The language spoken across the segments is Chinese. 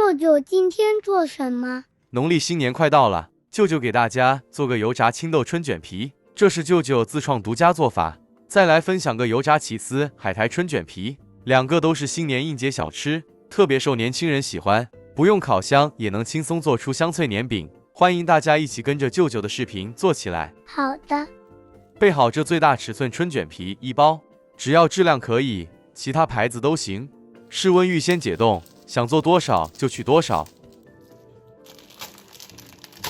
舅舅今天做什么？农历新年快到了，舅舅给大家做个油炸青豆春卷皮，这是舅舅自创独家做法。再来分享个油炸起司海苔春卷皮，两个都是新年应节小吃，特别受年轻人喜欢，不用烤箱也能轻松做出香脆年饼。欢迎大家一起跟着舅舅的视频做起来。好的。备好这最大尺寸春卷皮1包，只要质量可以，其他牌子都行。室温预先解冻，想做多少就取多少。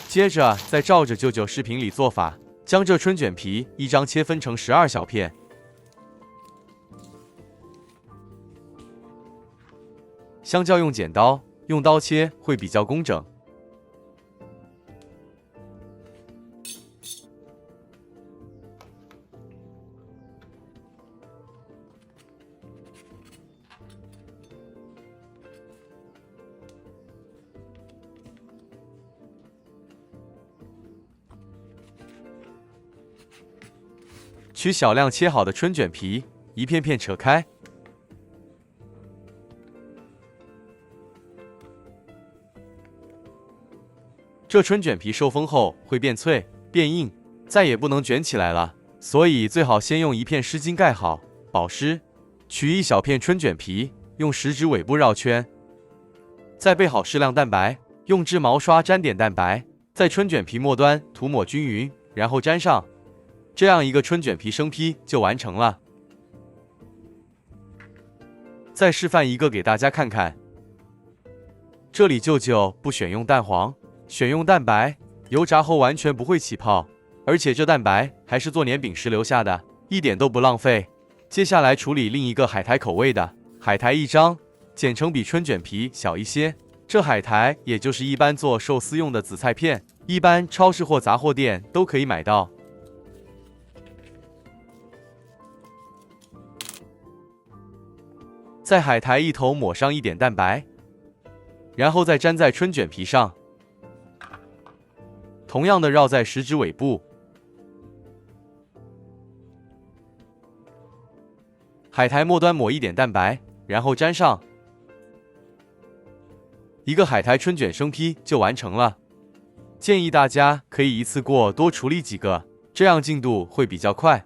接着再照着舅舅视频里做法，将这春卷皮一张切分成12小片。香蕉用剪刀，用刀切会比较工整。取小量切好的春卷皮，一片片扯开。这春卷皮受风后会变脆、变硬，再也不能卷起来了，所以最好先用一片湿巾盖好，保湿。取一小片春卷皮，用食指尾部绕圈，再备好适量蛋白，用织毛刷沾点蛋白，在春卷皮末端涂抹均匀，然后粘上。这样一个春卷皮生坯就完成了。再示范一个给大家看看。这里舅舅不选用蛋黄，选用蛋白，油炸后完全不会起泡，而且这蛋白还是做年饼时留下的，一点都不浪费。接下来处理另一个海苔口味的，海苔1张，剪成比春卷皮小一些。这海苔也就是一般做寿司用的紫菜片，一般超市或杂货店都可以买到。在海苔一头抹上一点蛋白，然后再粘在春卷皮上，同样的绕在食指尾部。海苔末端抹一点蛋白，然后粘上，一个海苔春卷生坯就完成了。建议大家可以一次过多处理几个，这样进度会比较快。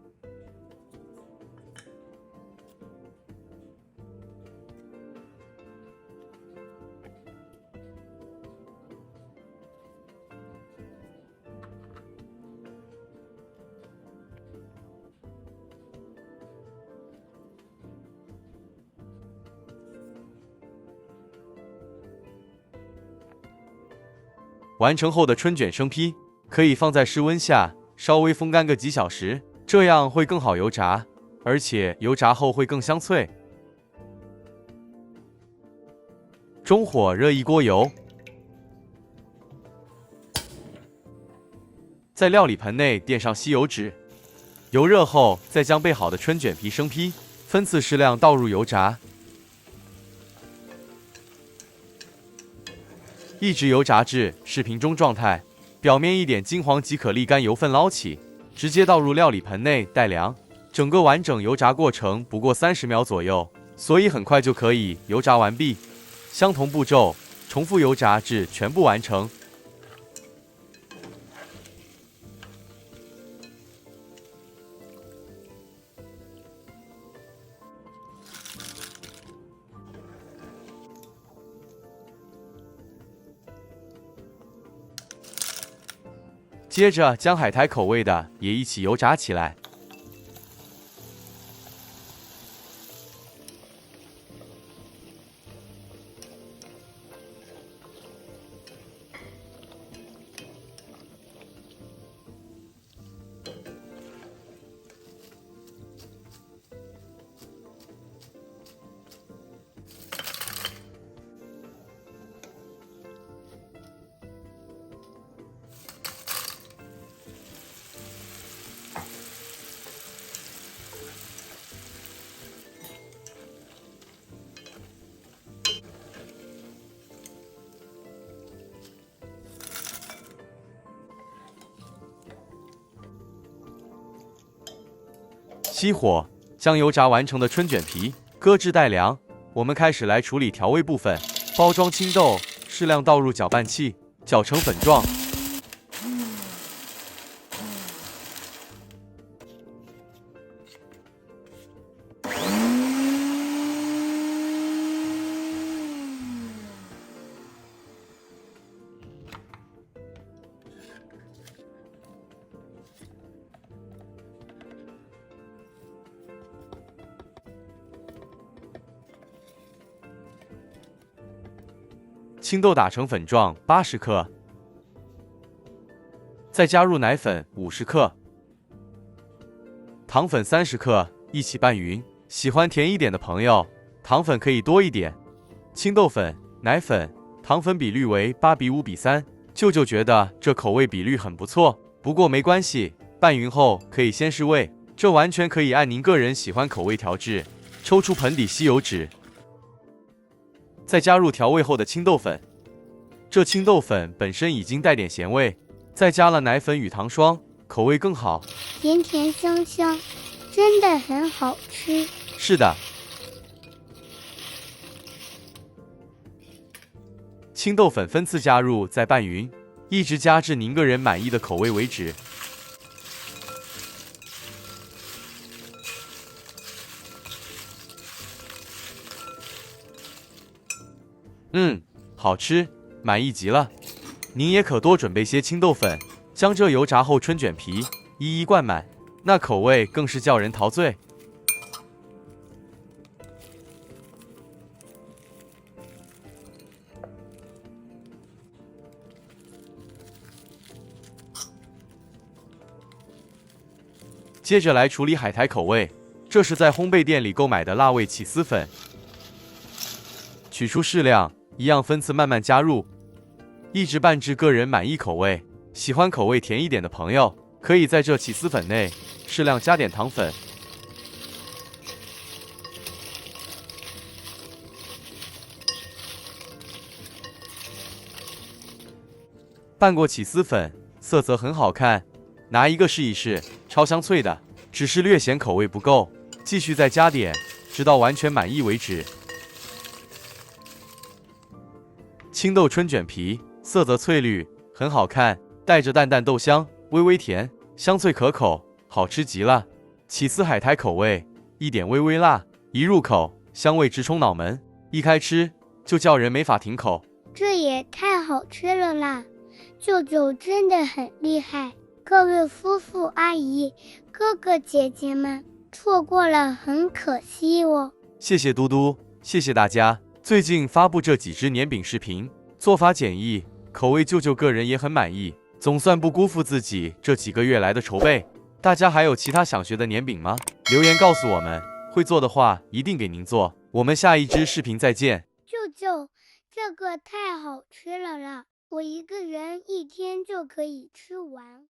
完成后的春卷生坯可以放在室温下稍微风干个几小时，这样会更好油炸，而且油炸后会更香脆。中火热一锅油，在料理盆内垫上吸油纸，油热后再将备好的春卷皮生坯分次适量倒入油炸。一直油炸至视频中状态，表面一点金黄即可沥干油分捞起，直接倒入料理盆内待凉。整个完整油炸过程不过30秒左右，所以很快就可以油炸完毕。相同步骤重复油炸至全部完成。接着将海苔口味的也一起油炸起来。熄火，将油炸完成的春卷皮搁置待凉。我们开始来处理调味部分。包装青豆适量倒入搅拌器，搅成粉状。青豆打成粉状80克，再加入奶粉50克、糖粉30克，一起拌匀。喜欢甜一点的朋友，糖粉可以多一点。青豆粉、奶粉、糖粉比率为8:5:3。舅舅觉得这口味比率很不错，不过没关系，拌匀后可以先试味，这完全可以按您个人喜欢口味调制。抽出盆底吸油纸，再加入调味后的青豆粉。这青豆粉本身已经带点咸味，再加了奶粉与糖霜，口味更好，甜甜香香，真的很好吃。是的，青豆粉分次加入，再拌匀，一直加至您个人满意的口味为止。好吃，满意极了。您也可多准备些青豆粉，将这油炸后春卷皮一一灌满，那口味更是叫人陶醉。接着来处理海苔口味，这是在烘焙店里购买的辣味起司粉，取出适量，一样分次慢慢加入，一直拌至个人满意口味。喜欢口味甜一点的朋友，可以在这起司粉内适量加点糖粉。拌过起司粉，色泽很好看，拿一个试一试，超香脆的，只是略咸口味不够，继续再加点，直到完全满意为止。青豆春卷皮，色泽翠绿，很好看，带着淡淡豆香，微微甜，香脆可口，好吃极了。起司海苔口味，一点微微辣，一入口香味直冲脑门，一开吃就叫人没法停口。这也太好吃了啦！舅舅真的很厉害，各位夫妇阿姨、哥哥姐姐们，错过了很可惜哦。谢谢嘟嘟，谢谢大家。最近发布这几支年饼视频，做法简易，口味舅舅个人也很满意，总算不辜负自己这几个月来的筹备。大家还有其他想学的年饼吗？留言告诉我们，会做的话一定给您做。我们下一支视频再见。舅舅，这个太好吃了啦，我一个人一天就可以吃完。